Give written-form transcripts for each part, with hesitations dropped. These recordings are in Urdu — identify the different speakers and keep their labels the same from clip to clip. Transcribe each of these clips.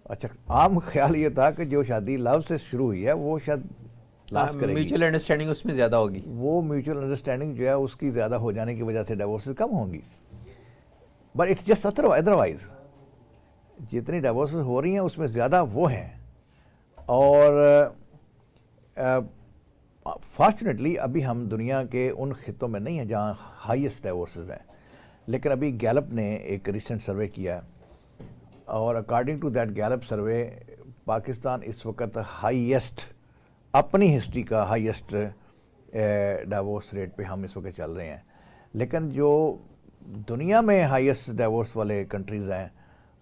Speaker 1: اچھا عام خیال یہ تھا کہ جو شادی لو سے شروع ہوئی ہے وہ شاید لاسٹ کرے گی,
Speaker 2: میوچل انڈرسٹینڈنگ اس میں زیادہ ہوگی,
Speaker 1: وہ میوچل انڈرسٹینڈنگ جو ہے اس کی زیادہ ہو جانے کی وجہ سے ڈیورسز کم ہوں گی. بٹ اٹس جسٹ ادروائز جتنی ڈیورسز ہو رہی ہیں اس میں زیادہ وہ ہیں. اور فارچونیٹلی ابھی ہم دنیا کے ان خطوں میں نہیں ہیں جہاں ہائیسٹ ڈیورسز ہیں, لیکن ابھی گیلپ نے ایک ریسنٹ سروے کیا ہے اور according to that Gallup survey Pakistan اس وقت ہائیسٹ, اپنی ہسٹری کا ہائیسٹ ڈیورس ریٹ پہ ہم اس وقت چل رہے ہیں. لیکن جو دنیا میں ہائیسٹ ڈیورس والے کنٹریز ہیں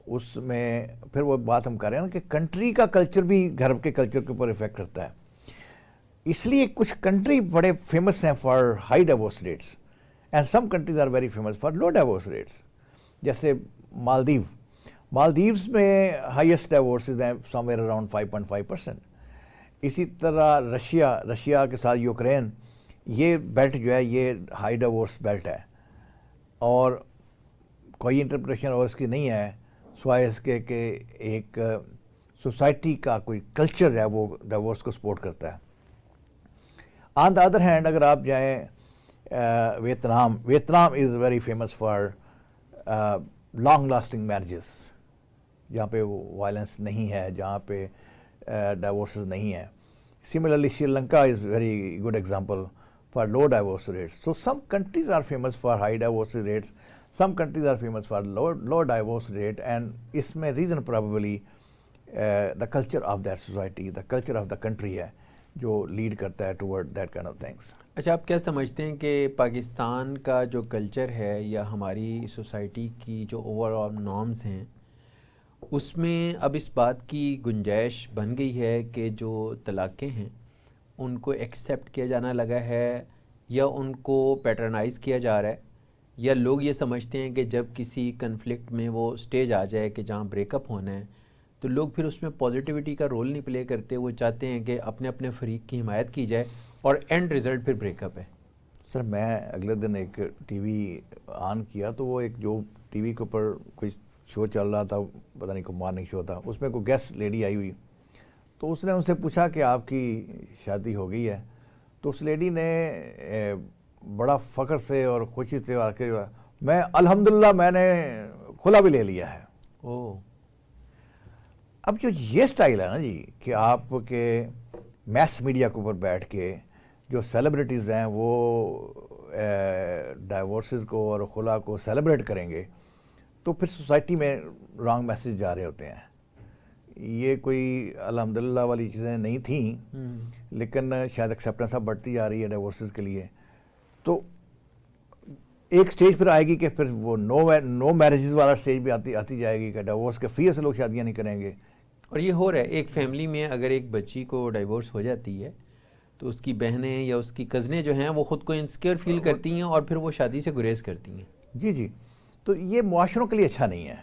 Speaker 1: اس میں پھر وہ بات ہم کر رہے ہیں نا کہ کنٹری کا کلچر بھی گھر کے کلچر کے اوپر افیکٹ کرتا ہے. اس لیے کچھ کنٹری بڑے فیمس ہیں for high divorce rates and some countries are very famous for low divorce rates. جیسے مالدیوز میں ہائیسٹ ڈیورسز ہیں سم ویئر اراؤنڈ 5.5%. اسی طرح رشیا کے ساتھ یوکرین, یہ بیلٹ جو ہے یہ ہائی ڈیورس بیلٹ ہے, اور کوئی انٹرپریشن اور اس کی نہیں ہے سوائے اس کے کہ ایک سوسائٹی کا کوئی کلچر ہے وہ ڈیورس کو سپورٹ کرتا ہے. آن دا ادر ہینڈ اگر آپ جائیں Vietnam is very famous for long lasting marriages, جہاں پہ وائلنس نہیں ہے, جہاں پہ ڈیورسز نہیں ہیں. Similarly Sri Lanka is very good example for low divorce rates. So some countries are famous for high divorce rates, some countries are famous for low divorce rate, and اس میں reason probably the culture of that society, the culture of the country ہے جو لیڈ کرتا ہے toward that kind of things.
Speaker 2: اچھا آپ کیا سمجھتے ہیں کہ پاکستان کا جو کلچر ہے یا ہماری سوسائٹی کی جو اوور آل نارمز ہیں اس میں اب اس بات کی گنجائش بن گئی ہے کہ جو طلاقیں ہیں ان کو ایکسیپٹ کیا جانا لگا ہے, یا ان کو پیٹرنائز کیا جا رہا ہے, یا لوگ یہ سمجھتے ہیں کہ جب کسی کنفلکٹ میں وہ سٹیج آ جائے کہ جہاں بریک اپ ہونا ہے تو لوگ پھر اس میں پازیٹیوٹی کا رول نہیں پلے کرتے, وہ چاہتے ہیں کہ اپنے اپنے فریق کی حمایت کی جائے اور اینڈ رزلٹ پھر بریک اپ ہے.
Speaker 1: سر میں اگلے دن ایک ٹی وی آن کیا تو وہ ایک جو ٹی وی کے اوپر کوئی شو چل رہا تھا, پتہ نہیں کوئی مارننگ شو تھا, اس میں کوئی گیسٹ لیڈی آئی ہوئی, تو اس نے ان سے پوچھا کہ آپ کی شادی ہو گئی ہے؟ تو اس لیڈی نے بڑا فخر سے اور خوشی سے آ کے میں الحمدللہ میں نے کھلا بھی لے لیا ہے.
Speaker 2: او
Speaker 1: اب جو یہ سٹائل ہے نا جی کہ آپ کے میس میڈیا کے اوپر بیٹھ کے جو سیلیبریٹیز ہیں وہ ڈائیورسز کو اور خلا کو سیلیبریٹ کریں گے, تو پھر سوسائٹی میں رانگ میسیج جا رہے ہوتے ہیں. یہ کوئی الحمدللہ والی چیزیں نہیں تھیں, لیکن شاید ایکسیپٹنس اب بڑھتی جا رہی ہے ڈیورسز کے لیے. تو ایک سٹیج پھر آئے گی کہ پھر وہ نو میرجز والا سٹیج بھی آتی جائے گی کہ ڈیورس کے فیئر سے لوگ شادیاں نہیں کریں گے.
Speaker 2: اور یہ ہو رہا ہے ایک فیملی میں اگر ایک بچی کو ڈائیورس ہو جاتی ہے تو اس کی بہنیں یا اس کی کزنیں جو ہیں وہ خود کو انسیکیور فیل کرتی ہیں اور پھر وہ شادی سے گریز کرتی ہیں.
Speaker 1: جی, تو یہ معاشروں کے لیے اچھا نہیں ہے.